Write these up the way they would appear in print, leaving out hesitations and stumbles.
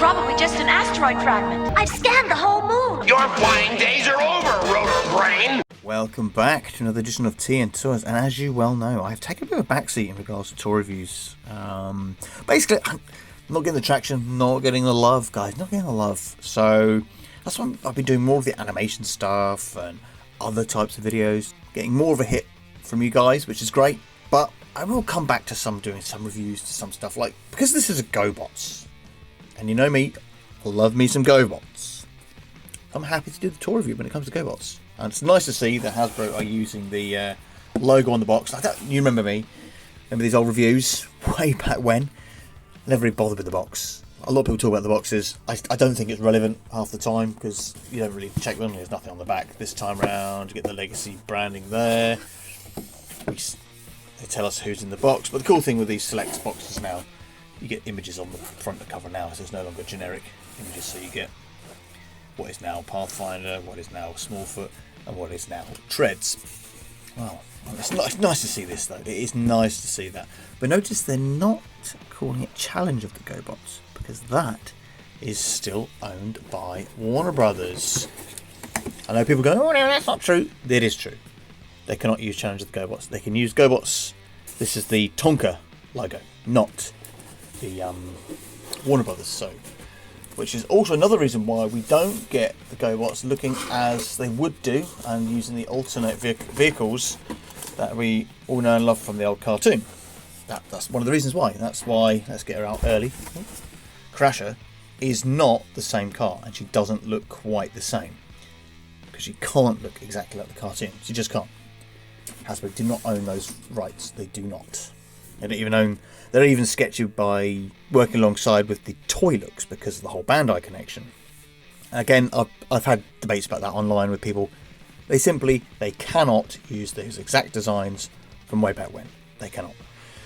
probably just an asteroid fragment. I've scanned the whole moon. Your flying days are over, rotor brain. Welcome back to another edition of Tea and Tours, and as you well know, I've taken a bit of a backseat in regards to tour reviews. Basically, I'm not getting the traction, not getting the love, guys, not getting the love. So that's why I've been doing more of the animation stuff and other types of videos, getting more of a hit from you guys, which is great. But I will come back to doing some reviews to some stuff, like, because this is a Gobots, and you know me, I love me some Gobots. I'm happy to do the tour review when it comes to Gobots. And it's nice to see that Hasbro are using the logo on the box. You remember me? Remember these old reviews way back when? Never really bothered with the box. A lot of people talk about the boxes. I don't think it's relevant half the time because you don't really check them. There's nothing on the back this time around. You get the legacy branding there. They tell us who's in the box. But the cool thing with these select boxes now, you get images on the front of the cover now. So it's no longer generic images. So you get what is now Pathfinder, what is now Smallfoot, and what is now Treads. Wow, it's nice to see this though. It is nice to see that. But notice they're not calling it Challenge of the Gobots, because that is still owned by Warner Brothers. I know people go, oh no, that's not true. It is true. They cannot use Challenge of the Gobots. They can use Gobots. This is the Tonka logo, not the Warner Brothers. So, which is also another reason why we don't get the Gobots looking as they would do and using the alternate vehicles that we all know and love from the old cartoon. That's one of the reasons why. That's why, let's get her out early. Crasher is not the same car, and she doesn't look quite the same. Because she can't look exactly like the cartoon. She just can't. Hasbro do not own those rights. They do not. They don't even own. They're even sketchy by working alongside with the toy looks because of the whole Bandai connection. Again, I've had debates about that online with people. They cannot use those exact designs from way back when. They cannot.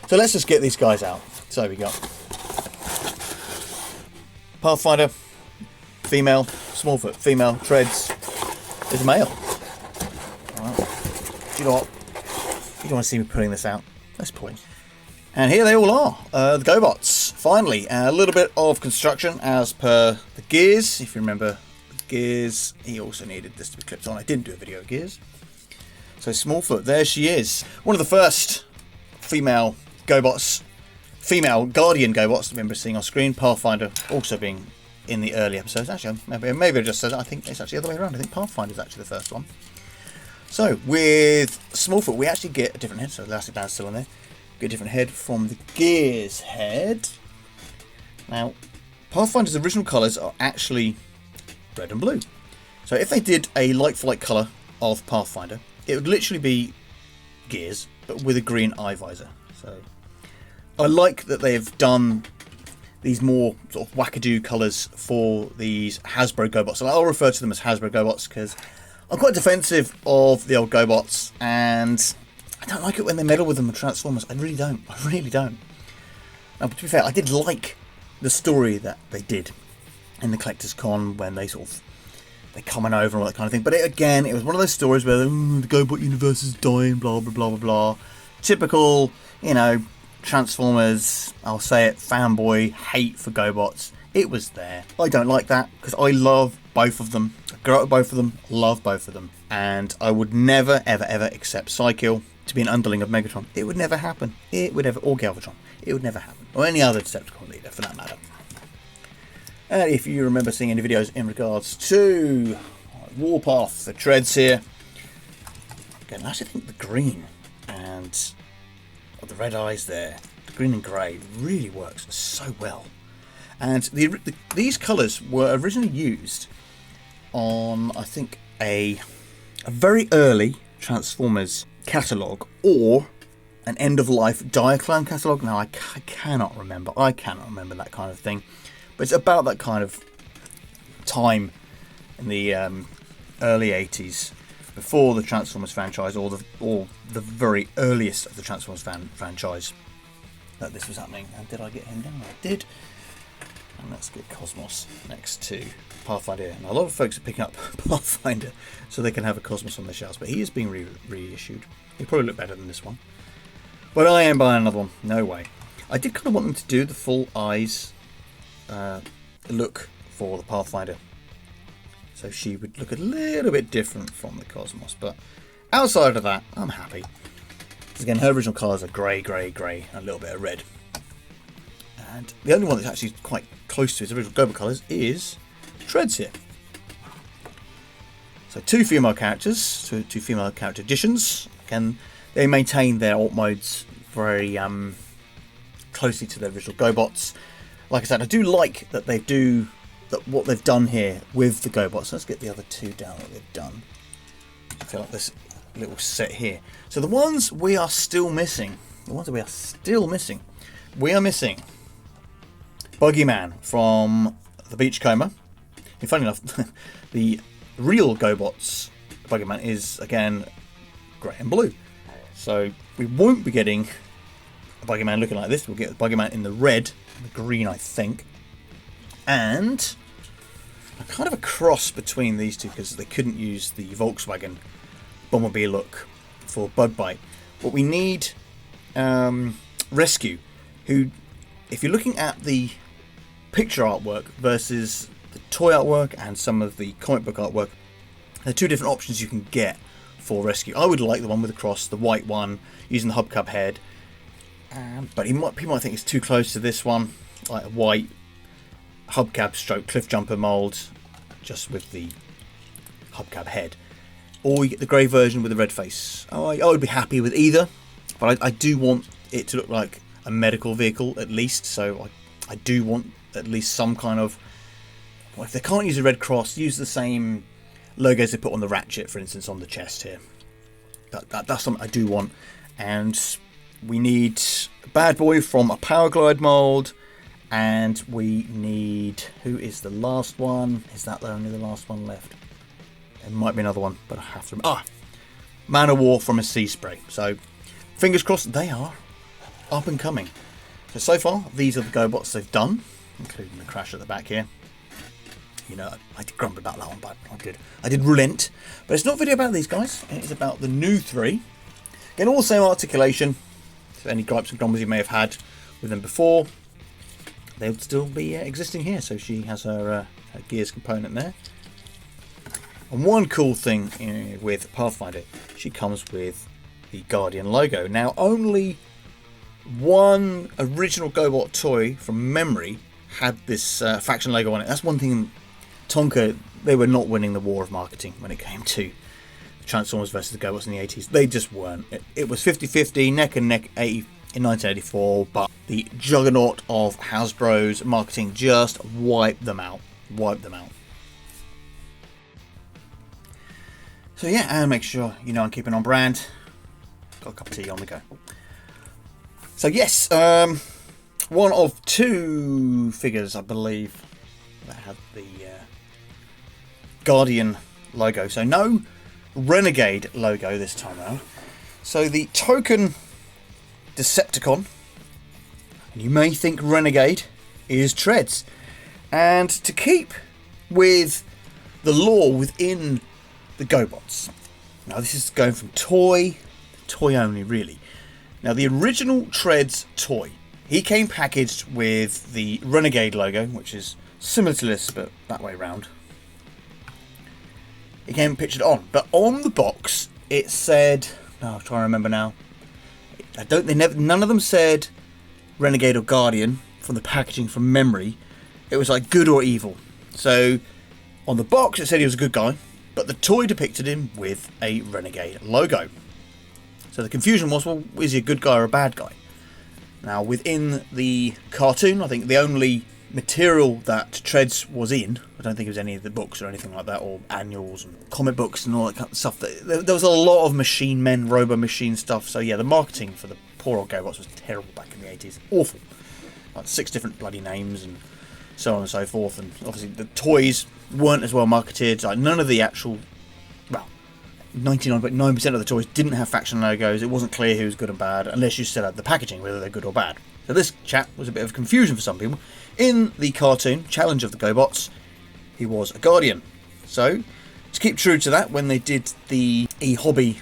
So let's just get these guys out. So we got Pathfinder, female, Smallfoot, female, Treads. There's a male. Alright. Do you know what? You don't want to see me putting this out. That's the point. And here they all are, the Gobots. Finally, a little bit of construction as per the gears. If you remember the gears, he also needed this to be clipped on. I didn't do a video of gears. So Smallfoot, there she is. One of the first female Gobots, female Guardian Gobots I remember seeing on screen. Pathfinder also being in the early episodes. Actually, maybe I just said I think it's actually the other way around. I think Pathfinder is actually the first one. So with Smallfoot, we actually get a different head. So the elastic band's still on there. Get a different head from the Gears head. Now, Pathfinder's original colours are actually red and blue. So if they did a like-for-like colour of Pathfinder, it would literally be Gears, but with a green eye visor. So I like that they've done these more sort of wackadoo colours for these Hasbro Gobots. So I'll refer to them as Hasbro Gobots because I'm quite defensive of the old Gobots, and I don't like it when they meddle with them with Transformers. I really don't. I really don't. Now, to be fair, I did like the story that they did in the Collector's Con when they they're coming over and all that kind of thing. But it was one of those stories where the Gobot universe is dying, blah, blah, blah, blah, blah. Typical, Transformers, I'll say it, fanboy hate for Gobots. It was there. I don't like that because I love both of them. I grew up with both of them, love both of them. And I would never, ever, ever accept Psykill to be an underling of Megatron. It would never happen. Or Galvatron. It would never happen. Or any other Decepticon leader for that matter. And if you remember seeing any videos in regards to Warpath, the Treads here. Again, I actually think the green and the red eyes there, the green and grey, really works so well. And these colours were originally used on, I think, a very early Transformers catalogue or an end-of-life Diaclone catalogue. Now, I cannot remember. I cannot remember that kind of thing. But it's about that kind of time in the early 80s, before the Transformers franchise, or the very earliest of the Transformers franchise, that this was happening. And did I get him down? I did. And let's get Cosmos next to Pathfinder. Now, a lot of folks are picking up Pathfinder so they can have a Cosmos on their shelves, but he is being reissued. He'll probably look better than this one. But I am buying another one. No way. I did kind of want them to do the full eyes look for the Pathfinder. So she would look a little bit different from the Cosmos, but outside of that, I'm happy. Because again, her original colours are grey, grey, grey, and a little bit of red. And the only one that's actually quite close to his original Gobot colours is Treads here. So two female characters, two female character additions. Again, they maintain their alt modes very closely to their original Gobots. Like I said, I do like that what they've done here with the Gobots. Let's get the other two down that they've done. I feel like this little set here. So the ones we are still missing, we are missing Boogeyman from the Beachcomber. And funny enough, the real Gobots Boogeyman is again grey and blue. So we won't be getting a Boogeyman looking like this. We'll get the Boogeyman in the red, the green, I think. And kind of a cross between these two because they couldn't use the Volkswagen Bumblebee look for Bug Bite. But we need Rescue, who, if you're looking at the picture artwork versus the toy artwork and some of the comic book artwork, there are two different options you can get for Rescue. I would like the one with the cross, the white one, using the hubcap head. But people might think it's too close to this one, like a white hubcap stroke cliff jumper mould, just with the hubcap head. Or you get the grey version with the red face. I would be happy with either, but I do want it to look like a medical vehicle at least, so I do want at least some kind of... Well, if they can't use a red cross, use the same logos they put on the ratchet, for instance, on the chest here. That's something I do want. And we need a bad boy from a Power Glide mould. And we need... Who is the last one? Is that only the last one left? There might be another one, but I have to... Man of War from a Sea Spray. So, fingers crossed, they are up and coming. So far, these are the Gobots they've done, including the crash at the back here. You know, I did grumble about that one, but I did relent. But it's not a video about these guys. It is about the new three. Again, all the same articulation. So any gripes and grumbles you may have had with them before, they would still be existing here. So she has her gears component there. And one cool thing with Pathfinder, she comes with the Guardian logo. Now, only one original Gobot toy from memory had this faction logo on it. That's one thing. Tonka, they were not winning the war of marketing when it came to Transformers versus the Gobots in the 80s. They just weren't. It was 50-50, neck and neck in 1984, but the juggernaut of Hasbro's marketing just wiped them out. So yeah, and make sure you know I'm keeping on brand. Got a cup of tea on the go. So yes, one of two figures, I believe, that had the Guardian logo. So no Renegade logo this time around. So the token Decepticon, and you may think Renegade, is Treads. And to keep with the lore within the Gobots. Now this is going from toy only really. Now the original Treads toy, he came packaged with the Renegade logo, which is similar to this but that way round. It came pictured on, but on the box it said, I'm trying to remember now. None of them said Renegade or Guardian from the packaging from memory. It was like good or evil. So on the box it said he was a good guy, but the toy depicted him with a Renegade logo. So the confusion was, well, is he a good guy or a bad guy? Now within the cartoon, I think the only material that Treads was in, I don't think it was any of the books or anything like that, or annuals and comic books and all that kind of stuff. There was a lot of machine men, robo machine stuff. So yeah, the marketing for the poor old Gobots was terrible back in the 80s. Awful. Like 6 different bloody names and so on and so forth. And obviously the toys weren't as well marketed. Like none of the actual, well, 99.9% of the toys didn't have faction logos. It wasn't clear who was good and bad unless you set out the packaging, whether they're good or bad. So this chap was a bit of confusion for some people. In the cartoon, Challenge of the Gobots, he was a Guardian. So, to keep true to that, when they did the e-hobby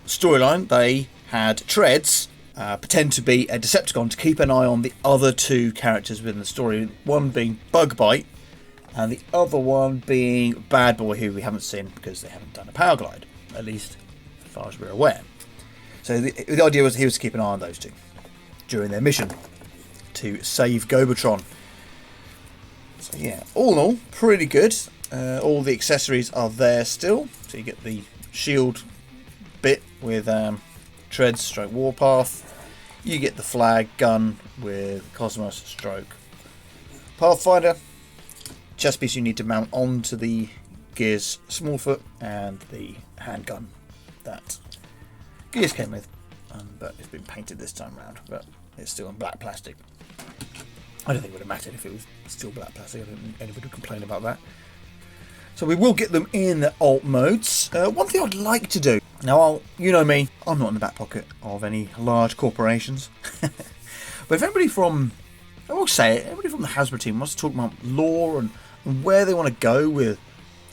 storyline, they had Treads pretend to be a Decepticon to keep an eye on the other two characters within the story. One being Bug Bite, And the other one being Bad Boy, who we haven't seen because they haven't done a power glide, at least as far as we're aware. So the idea was he was to keep an eye on those two during their mission to save Gobotron. So yeah, all in all, pretty good. All the accessories are there still. So you get the shield bit with treads stroke warpath. You get the flag gun with Cosmos stroke Pathfinder. Chest piece you need to mount onto the Gears Smallfoot, and the handgun that Gears came with, but it's been painted this time round, but it's still in black plastic. I don't think it would have mattered if it was still black plastic. I don't think anybody would complain about that. So we will get them in the alt modes. One thing I'd like to do, now you know me, I'm not in the back pocket of any large corporations, but if anybody from, I will say it, everybody from the Hasbro team wants to talk about lore and where they want to go with,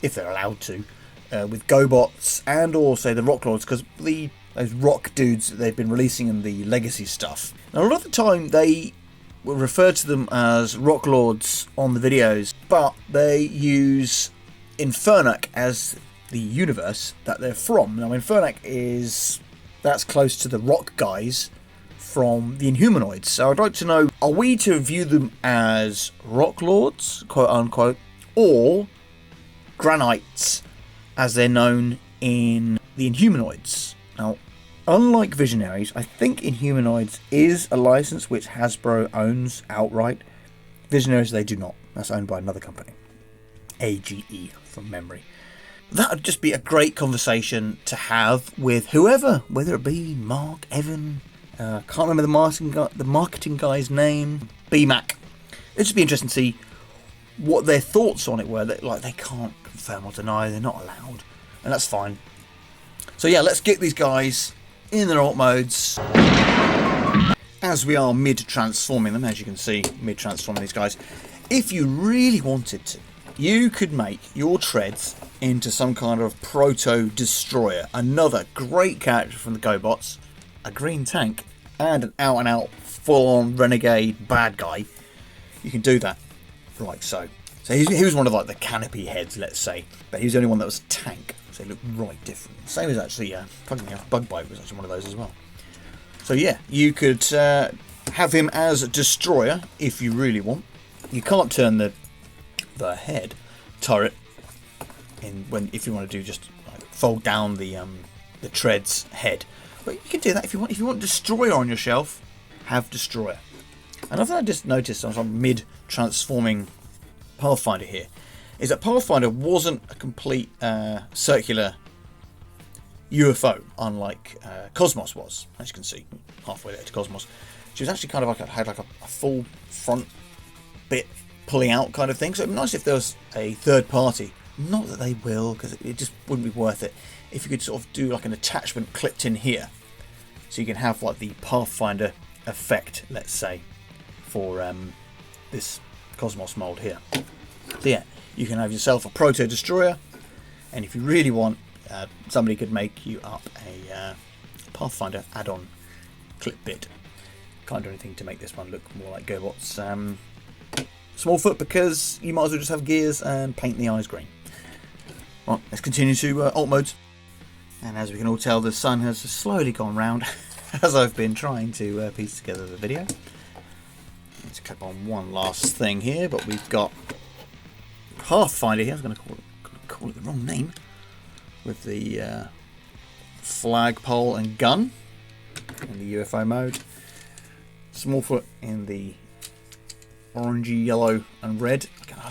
if they're allowed to, with Gobots and also the Rock Lords, because those rock dudes that they've been releasing in the Legacy stuff. Now a lot of the time they will refer to them as Rock Lords on the videos, but they use Infernac as the universe that they're from. Now Infernac that's close to the rock guys from the Inhumanoids. So I'd like to know, are we to view them as Rock Lords, quote unquote, or Granites as they're known in the Inhumanoids? Now, unlike Visionaries, I think Inhumanoids is a license which Hasbro owns outright. Visionaries, they do not. That's owned by another company. AGE, from memory. That would just be a great conversation to have with whoever, whether it be Mark, Evan, can't remember the marketing guy's name, BMAC. It'd just be interesting to see what their thoughts on it were. Like, they can't confirm or deny, they're not allowed, and that's fine. So yeah, let's get these guys in their alt modes as we are mid-transforming them. As you can see, mid-transforming these guys. If you really wanted to, you could make your treads into some kind of proto-destroyer. Another great character from the Gobots, a green tank, and an out-and-out full-on renegade bad guy. You can do that like so. So he was one of like the canopy heads, let's say, but he was the only one that was a tank, so he looked right different. Same as actually, Bugbite was actually one of those as well. So yeah, you could have him as a destroyer if you really want. You can't turn the head turret if you want to do just like fold down the treads head, but you can do that if you want. If you want destroyer on your shelf, have destroyer. Another thing I just noticed on some mid-transforming Pathfinder here is that Pathfinder wasn't a complete circular UFO, unlike Cosmos was. As you can see, halfway there to Cosmos, she was actually kind of like had like a full front bit pulling out kind of thing. So it'd be nice if there was a third party. Not that they will, because it just wouldn't be worth it. If you could sort of do like an attachment clipped in here, so you can have like the Pathfinder effect, let's say, for this Cosmos mold here. So yeah, you can have yourself a proto destroyer, and if you really want, somebody could make you up a Pathfinder add-on clip bit. Can't do anything to make this one look more like Gobots Smallfoot, because you might as well just have gears and paint the eyes green. Right, let's continue to alt modes. And as we can all tell, the sun has slowly gone round as I've been trying to piece together the video. Let's clip on one last thing here, but we've got Pathfinder here. I was going to call it the wrong name, with the flagpole and gun in the UFO mode. Smallfoot in the orangey, yellow and red.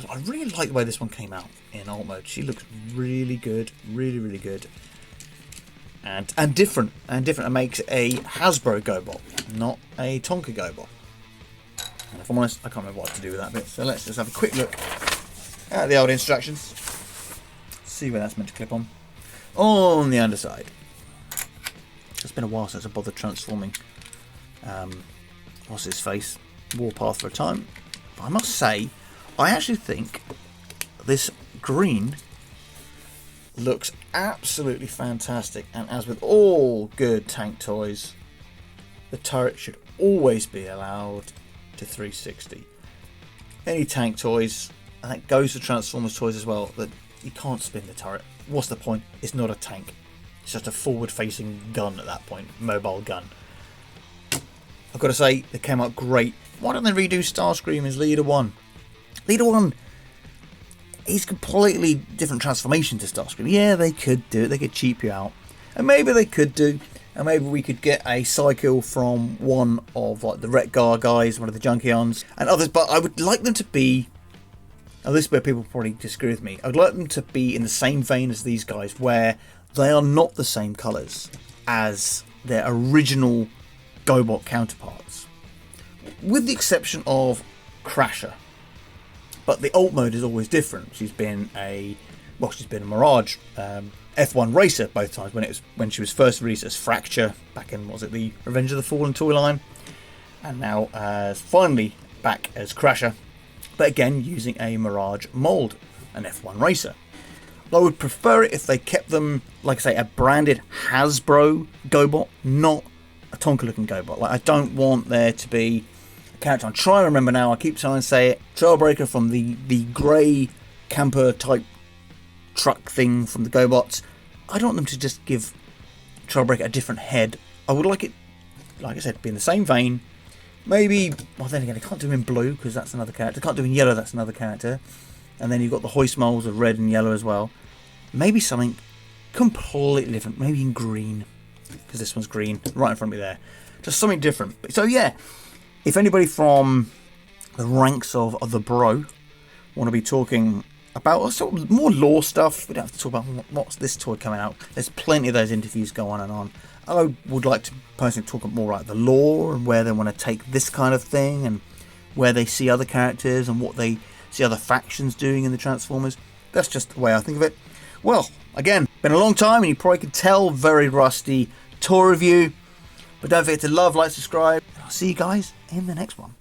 I really like the way this one came out in alt mode. She looks really good, really good, and different. It makes a Hasbro Gobot, not a Tonka Gobot. And if I'm honest, I can't remember what to do with that bit. So let's just have a quick look at the old instructions. See where that's meant to clip on the underside. It's been a while since I bothered transforming what's his face, Warpath for a time. But I must say, I actually think this green looks absolutely fantastic, and as with all good tank toys, the turret should always be allowed to 360. Any tank toys, and that goes to Transformers toys as well, that you can't spin the turret. What's the point? It's not a tank. It's just a forward-facing gun at that point, mobile gun. I've got to say, they came out great. Why don't they redo Starscream as Leader 1? Leader 1, he's completely different transformation to Starscream. Yeah, they could do it. They could cheap you out. And maybe they could do, and maybe we could get a cycle from one of like the Retgar guys, one of the Junkions, and others. But I would like them to be, now this is where people probably disagree with me, I would like them to be in the same vein as these guys, where they are not the same colours as their original Gobot counterparts, with the exception of Crasher. But the alt mode is always different. She's been a Mirage F1 racer both times, when she was first released as Fracture back in, was it the Revenge of the Fallen toy line, and now finally back as Crasher, but again using a Mirage mold, an F1 racer. I would prefer it if they kept them, like I say, a branded Hasbro Gobot, not a Tonka looking Gobot. Like, I don't want there to be a character, I'm trying to remember now, I keep trying to say it, Trailbreaker from the grey camper type truck thing from the Gobots. I don't want them to just give Trailbreaker a different head. I would like it, like I said, be in the same vein. Maybe, well then again, I can't do him in blue because that's another character. I can't do him in yellow, that's another character. And then you've got the hoist molds of red and yellow as well. Maybe something completely different. Maybe in green, because this one's green right in front of me there. Just something different. So yeah, if anybody from the ranks of the bro want to be talking about sort of more lore stuff, we don't have to talk about what's this toy coming out. There's plenty of those interviews go on and on. I would like to personally talk more about the lore and where they want to take this kind of thing, and where they see other characters and what they see other factions doing in the Transformers. That's just the way I think of it. Well, again, been a long time, and you probably could tell, very rusty tour review. But don't forget to love, like, subscribe. And I'll see you guys in the next one.